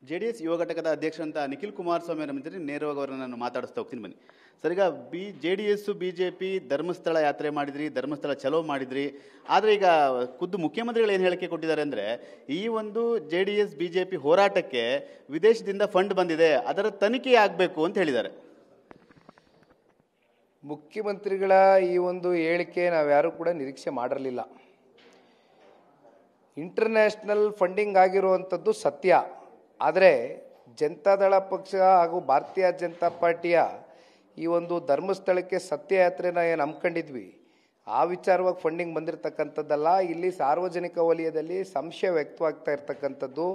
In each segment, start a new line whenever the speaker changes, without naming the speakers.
JDS ಯುವ ಘಟಕದ ಅಧ್ಯಕ್ಷ ಅಂತ ನಿಖಿಲ್ ಕುಮಾರಸ್ವಾಮಿ ಅವರ ಮಿತ್ರ ನೇರವಾಗಿ ಅವರನ್ನು ನಾನು ಮಾತಾಡಿಸ್ತಾ ಹೋಗ್ತೀನಿ ಬನ್ನಿ ಸರ್. ಈಗ JDS BJP ಧರ್ಮಸ್ಥಳ ಯಾತ್ರೆ ಮಾಡಿದ್ರಿ, ಧರ್ಮಸ್ಥಳ ಚಲೋ ಮಾಡಿದ್ರಿ. ಆದರೆ ಈಗ ಖುದ್ದು ಮುಖ್ಯಮಂತ್ರಿಗಳು ಏನು ಹೇಳಿಕೆ ಕೊಟ್ಟಿದ್ದಾರೆ ಅಂದರೆ ಈ ಒಂದು JDS BJP ಹೋರಾಟಕ್ಕೆ ವಿದೇಶದಿಂದ ಫಂಡ್ ಬಂದಿದೆ, ಅದರ ತನಿಖೆ ಆಗಬೇಕು ಅಂತ ಹೇಳಿದ್ದಾರೆ.
ಮುಖ್ಯಮಂತ್ರಿಗಳ ಈ ಒಂದು ಹೇಳಿಕೆ ನಾವ್ಯಾರೂ ಕೂಡ ನಿರೀಕ್ಷೆ ಮಾಡಿರಲಿಲ್ಲ. ಇಂಟರ್ನ್ಯಾಷನಲ್ ಫಂಡಿಂಗ್ ಆಗಿರುವಂಥದ್ದು ಸತ್ಯ. ಆದರೆ ಜನತಾದಳ ಪಕ್ಷ ಹಾಗೂ ಭಾರತೀಯ ಜನತಾ ಪಾರ್ಟಿಯ ಈ ಒಂದು ಧರ್ಮಸ್ಥಳಕ್ಕೆ ಸತ್ಯಯಾತ್ರೆನ ಏನು ಹಮ್ಮಿಕೊಂಡಿದ್ವಿ, ಆ ವಿಚಾರವಾಗಿ ಫಂಡಿಂಗ್ ಬಂದಿರತಕ್ಕಂಥದ್ದಲ್ಲ. ಇಲ್ಲಿ ಸಾರ್ವಜನಿಕ ವಲಯದಲ್ಲಿ ಸಂಶಯ ವ್ಯಕ್ತವಾಗ್ತಾ ಇರ್ತಕ್ಕಂಥದ್ದು.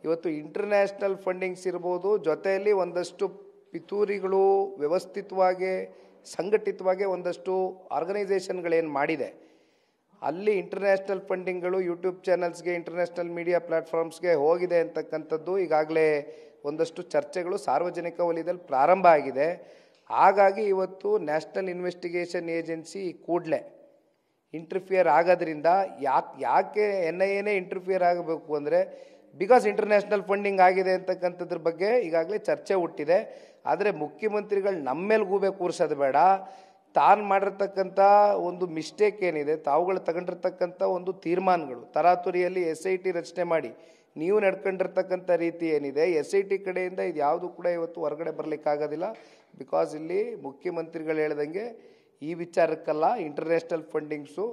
ಇವತ್ತು ಇಂಟರ್ನ್ಯಾಷನಲ್ ಫಂಡಿಂಗ್ಸ್ ಇರ್ಬೋದು, ಜೊತೆಯಲ್ಲಿ ಒಂದಷ್ಟು ಪಿತೂರಿಗಳು ವ್ಯವಸ್ಥಿತವಾಗಿ ಸಂಘಟಿತವಾಗಿ ಒಂದಷ್ಟು ಆರ್ಗನೈಸೇಷನ್ಗಳೇನು ಮಾಡಿದೆ, ಅಲ್ಲಿ ಇಂಟರ್ನ್ಯಾಷನಲ್ ಫಂಡಿಂಗ್ಗಳು ಯೂಟ್ಯೂಬ್ ಚಾನಲ್ಸ್ಗೆ, ಇಂಟರ್ನ್ಯಾಷನಲ್ ಮೀಡಿಯಾ ಪ್ಲ್ಯಾಟ್ಫಾರ್ಮ್ಸ್ಗೆ ಹೋಗಿದೆ ಅಂತಕ್ಕಂಥದ್ದು ಈಗಾಗಲೇ ಒಂದಷ್ಟು ಚರ್ಚೆಗಳು ಸಾರ್ವಜನಿಕ ವಲಯದಲ್ಲಿ ಪ್ರಾರಂಭ ಆಗಿದೆ. ಹಾಗಾಗಿ ಇವತ್ತು ನ್ಯಾಷನಲ್ ಇನ್ವೆಸ್ಟಿಗೇಷನ್ ಏಜೆನ್ಸಿ ಕೂಡಲೇ ಇಂಟರ್ಫಿಯರ್ ಆಗೋದ್ರಿಂದ ಯಾಕೆ NIAನೇ ಇಂಟರ್ಫಿಯರ್ ಆಗಬೇಕು ಅಂದರೆ ಬಿಕಾಸ್ ಇಂಟರ್ನ್ಯಾಷನಲ್ ಫಂಡಿಂಗ್ ಆಗಿದೆ ಅಂತಕ್ಕಂಥದ್ರ ಬಗ್ಗೆ ಈಗಾಗಲೇ ಚರ್ಚೆ ಹುಟ್ಟಿದೆ. ಆದರೆ ಮುಖ್ಯಮಂತ್ರಿಗಳು ನಮ್ಮ ಮೇಲೆ ಗೂಬೆ ಕೂರಿಸೋದು ಬೇಡ. ತಾನು ಮಾಡಿರ್ತಕ್ಕಂಥ ಒಂದು ಮಿಸ್ಟೇಕ್ ಏನಿದೆ, ತಾವುಗಳು ತಗೊಂಡಿರ್ತಕ್ಕಂಥ ಒಂದು ತೀರ್ಮಾನಗಳು, ತರಾತುರಿಯಲ್ಲಿ SIT ರಚನೆ ಮಾಡಿ ನೀವು ನಡ್ಕೊಂಡಿರ್ತಕ್ಕಂಥ ರೀತಿ ಏನಿದೆ, SIT ಕಡೆಯಿಂದ ಇದು ಯಾವುದು ಕೂಡ ಇವತ್ತು ಹೊರಗಡೆ ಬರಲಿಕ್ಕಾಗೋದಿಲ್ಲ. ಬಿಕಾಸ್ ಇಲ್ಲಿ ಮುಖ್ಯಮಂತ್ರಿಗಳು ಹೇಳ್ದಂಗೆ ಈ ವಿಚಾರಕ್ಕಲ್ಲ, ಇಂಟರ್ನ್ಯಾಷನಲ್ ಫಂಡಿಂಗ್ಸು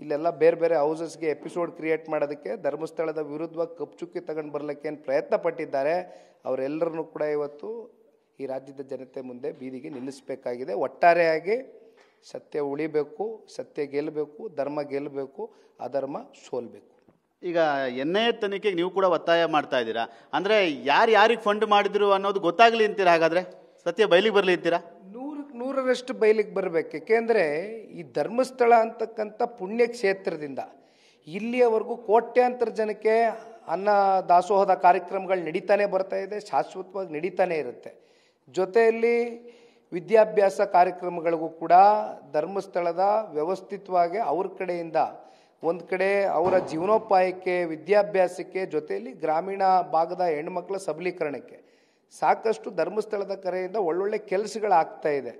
ಇಲ್ಲೆಲ್ಲ ಬೇರೆ ಬೇರೆ ಹೌಸಸ್ಗೆ ಎಪಿಸೋಡ್ ಕ್ರಿಯೇಟ್ ಮಾಡೋದಕ್ಕೆ ಧರ್ಮಸ್ಥಳದ ವಿರುದ್ಧವಾಗಿ ಕಪ್ಚುಕ್ಕಿ ತಗೊಂಡು ಬರಲಿಕ್ಕೆ ಏನು ಪ್ರಯತ್ನ ಪಟ್ಟಿದ್ದಾರೆ, ಅವರೆಲ್ಲರನ್ನೂ ಕೂಡ ಇವತ್ತು ಈ ರಾಜ್ಯದ ಜನತೆ ಮುಂದೆ ಬೀದಿಗೆ ನಿಲ್ಲಿಸಬೇಕಾಗಿದೆ. ಒಟ್ಟಾರೆಯಾಗಿ ಸತ್ಯ ಉಳಿಬೇಕು, ಸತ್ಯ ಗೆಲ್ಲಬೇಕು, ಧರ್ಮ ಗೆಲ್ಲಬೇಕು, ಅಧರ್ಮ ಸೋಲ್ಬೇಕು.
ಈಗ NIA ತನಿಖೆಗೆ ನೀವು ಕೂಡ ಒತ್ತಾಯ ಮಾಡ್ತಾ ಇದ್ದೀರಾ. ಅಂದರೆ ಯಾರಿಗೆ ಫಂಡ್ ಮಾಡಿದ್ರು ಅನ್ನೋದು ಗೊತ್ತಾಗಲಿ ಅಂತೀರಾ? ಹಾಗಾದರೆ ಸತ್ಯ ಬಯಲಿಗೆ ಬರಲಿ ಅಂತೀರಾ?
100% ಬಯಲಿಗೆ ಬರಬೇಕು. ಏಕೆಂದರೆ ಈ ಧರ್ಮಸ್ಥಳ ಅಂತಕ್ಕಂಥ ಪುಣ್ಯ ಕ್ಷೇತ್ರದಿಂದ ಇಲ್ಲಿಯವರೆಗೂ ಕೋಟ್ಯಾಂತರ ಜನಕ್ಕೆ ಅನ್ನ ದಾಸೋಹದ ಕಾರ್ಯಕ್ರಮಗಳು ನಡೀತಾನೆ ಬರ್ತಾ ಇದೆ, ಶಾಶ್ವತವಾಗಿ ನಡೀತಾನೆ ಇರುತ್ತೆ. ಜೊತೆಯಲ್ಲಿ ವಿದ್ಯಾಭ್ಯಾಸ ಕಾರ್ಯಕ್ರಮಗಳಿಗೂ ಕೂಡ ಧರ್ಮಸ್ಥಳದ ವ್ಯವಸ್ಥಿತವಾಗಿ ಅವ್ರ ಕಡೆಯಿಂದ ಒಂದು ಕಡೆ ಅವರ ಜೀವನೋಪಾಯಕ್ಕೆ, ವಿದ್ಯಾಭ್ಯಾಸಕ್ಕೆ, ಜೊತೆಯಲ್ಲಿ ಗ್ರಾಮೀಣ ಭಾಗದ ಹೆಣ್ಮಕ್ಳ ಸಬಲೀಕರಣಕ್ಕೆ ಸಾಕಷ್ಟು ಧರ್ಮಸ್ಥಳದ ಕರೆಯಿಂದ ಒಳ್ಳೊಳ್ಳೆ ಕೆಲಸಗಳಾಗ್ತಾ ಇದೆ.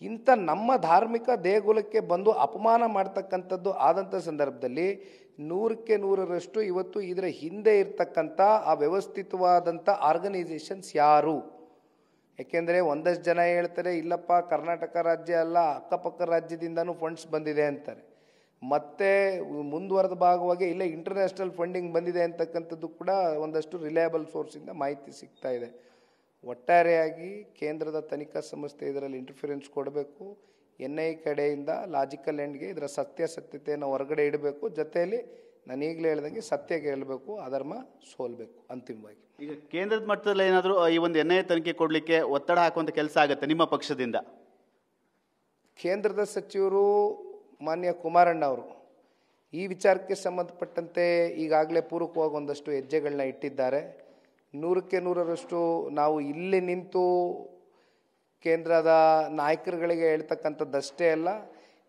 ಇಂಥ ನಮ್ಮ ಧಾರ್ಮಿಕ ದೇಗುಲಕ್ಕೆ ಬಂದು ಅಪಮಾನ ಮಾಡ್ತಕ್ಕಂಥದ್ದು ಆದಂಥ ಸಂದರ್ಭದಲ್ಲಿ 100% ಇವತ್ತು ಇದರ ಹಿಂದೆ ಇರ್ತಕ್ಕಂಥ ಆ ವ್ಯವಸ್ಥಿತವಾದಂಥ ಆರ್ಗನೈಸೇಷನ್ಸ್ ಯಾರು? ಏಕೆಂದರೆ ಒಂದಷ್ಟು ಜನ ಹೇಳ್ತಾರೆ ಇಲ್ಲಪ್ಪ ಕರ್ನಾಟಕ ರಾಜ್ಯ ಅಲ್ಲ, ಅಕ್ಕಪಕ್ಕ ರಾಜ್ಯದಿಂದನೂ ಫಂಡ್ಸ್ ಬಂದಿದೆ ಅಂತಾರೆ. ಮತ್ತು ಮುಂದುವರೆದ ಭಾಗವಾಗಿ ಇಲ್ಲ ಇಂಟರ್ನ್ಯಾಷನಲ್ ಫಂಡಿಂಗ್ ಬಂದಿದೆ ಅಂತಕ್ಕಂಥದ್ದು ಕೂಡ ಒಂದಷ್ಟು ರಿಲಯಬಲ್ ಸೋರ್ಸಿಂದ ಮಾಹಿತಿ ಸಿಗ್ತಾ ಇದೆ. ಒಟ್ಟಾರೆಯಾಗಿ ಕೇಂದ್ರದ ತನಿಖಾ ಸಂಸ್ಥೆ ಇದರಲ್ಲಿ ಇಂಟರ್ಫಿರೆನ್ಸ್ ಕೊಡಬೇಕು. NIA ಕಡೆಯಿಂದ ಲಾಜಿಕಲ್ ಎಂಡ್ಗೆ ಇದರ ಸತ್ಯಾಸತ್ಯತೆಯನ್ನು ಹೊರಗಡೆ ಇಡಬೇಕು. ಜೊತೆಯಲ್ಲಿ ನಾನು ಈಗಲೇ ಹೇಳ್ದಂಗೆ ಸತ್ಯ ಗೆಲ್ಲಬೇಕು, ಅಧರ್ಮ ಸೋಲ್ಬೇಕು ಅಂತಿಮವಾಗಿ.
ಈಗ ಕೇಂದ್ರದ ಮಟ್ಟದಲ್ಲಿ ಏನಾದರೂ ಈ ಒಂದು NIA ತನಿಖೆ ಕೊಡಲಿಕ್ಕೆ ಒತ್ತಡ ಹಾಕುವಂಥ ಕೆಲಸ ಆಗುತ್ತೆ ನಿಮ್ಮ ಪಕ್ಷದಿಂದ?
ಕೇಂದ್ರದ ಸಚಿವರು ಮಾನ್ಯ ಕುಮಾರಣ್ಣ ಅವರು ಈ ವಿಚಾರಕ್ಕೆ ಸಂಬಂಧಪಟ್ಟಂತೆ ಈಗಾಗಲೇ ಪೂರಕವಾಗಿ ಒಂದಷ್ಟು ಹೆಜ್ಜೆಗಳನ್ನ ಇಟ್ಟಿದ್ದಾರೆ. 100% ನಾವು ಇಲ್ಲಿ ನಿಂತು ಕೇಂದ್ರದ ನಾಯಕರುಗಳಿಗೆ ಹೇಳ್ತಕ್ಕಂಥದ್ದಷ್ಟೇ ಅಲ್ಲ,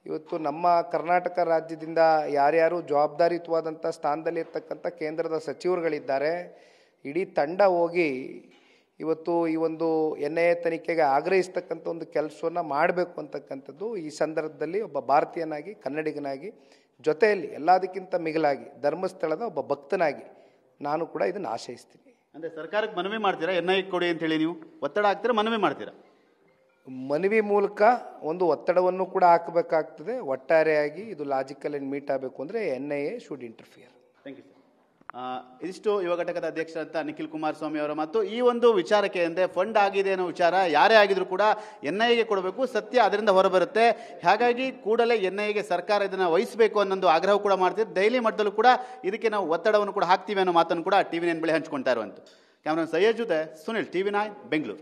ಇವತ್ತು ನಮ್ಮ ಕರ್ನಾಟಕ ರಾಜ್ಯದಿಂದ ಯಾರ್ಯಾರು ಜವಾಬ್ದಾರಿಯುತವಾದಂಥ ಸ್ಥಾನದಲ್ಲಿರ್ತಕ್ಕಂಥ ಕೇಂದ್ರದ ಸಚಿವರುಗಳಿದ್ದಾರೆ, ಇಡೀ ತಂಡ ಹೋಗಿ ಇವತ್ತು ಈ ಒಂದು NIA ತನಿಖೆಗೆ ಆಗ್ರಹಿಸ್ತಕ್ಕಂಥ ಒಂದು ಕೆಲಸವನ್ನು ಮಾಡಬೇಕು ಅಂತಕ್ಕಂಥದ್ದು ಈ ಸಂದರ್ಭದಲ್ಲಿ ಒಬ್ಬ ಭಾರತೀಯನಾಗಿ, ಕನ್ನಡಿಗನಾಗಿ, ಜೊತೆಯಲ್ಲಿ ಎಲ್ಲದಕ್ಕಿಂತ ಮಿಗಿಲಾಗಿ ಧರ್ಮಸ್ಥಳದ ಒಬ್ಬ ಭಕ್ತನಾಗಿ ನಾನು ಕೂಡ ಇದನ್ನು ಆಶಯಿಸ್ತೀನಿ.
ಅಂದರೆ ಸರ್ಕಾರಕ್ಕೆ ಮನವಿ ಮಾಡ್ತೀರಾ NIA ಕೊಡಿ ಅಂತೇಳಿ? ನೀವು ಒತ್ತಡ ಹಾಕ್ತೀರಾ, ಮನವಿ ಮಾಡ್ತೀರಾ?
ಮನವಿ ಮೂಲಕ ಒಂದು ಒತ್ತಡವನ್ನು ಕೂಡ ಹಾಕಬೇಕಾಗ್ತದೆ. ಒಟ್ಟಾರೆಯಾಗಿ ಇದು ಲಾಜಿಕಲ್ ಆ್ಯಂಡ್ ಮೀಟ್ ಆಗಬೇಕು ಅಂದರೆ NIA should interfere.
Thank you sir. ಇದಿಷ್ಟು ಯುವ ಘಟಕದ ಅಧ್ಯಕ್ಷ ಅಂತ ನಿಖಿಲ್ ಕುಮಾರಸ್ವಾಮಿ ಅವರು. ಮತ್ತು ಈ ಒಂದು ವಿಚಾರಕ್ಕೆ ಅಂದರೆ ಫಂಡ್ ಆಗಿದೆ ಅನ್ನೋ ವಿಚಾರ ಯಾರೇ ಆಗಿದ್ರು ಕೂಡ NIAಗೆ ಕೊಡಬೇಕು, ಸತ್ಯ ಅದರಿಂದ ಹೊರಬರುತ್ತೆ. ಹಾಗಾಗಿ ಕೂಡಲೇ NIAಗೆ ಸರ್ಕಾರ ಇದನ್ನು ವಹಿಸಬೇಕು ಅನ್ನೋದು ಆಗ್ರಹ ಕೂಡ ಮಾಡ್ತೀವಿ. ದೆಹಲಿ ಮಟ್ಟದಲ್ಲೂ ಕೂಡ ಇದಕ್ಕೆ ನಾವು ಒತ್ತಡವನ್ನು ಕೂಡ ಹಾಕ್ತೀವಿ ಅನ್ನೋ ಮಾತನ್ನು ಕೂಡ TV9 ಬಳಿ ಹಂಚ್ಕೊಳ್ತಾ ಇರುವಂಥ ಕ್ಯಾಮ್ರಾನ್ ಸಯ್ಯದ್ ಜೊತೆ ಸುನಿಲ್, TV9 ಬೆಂಗಳೂರು.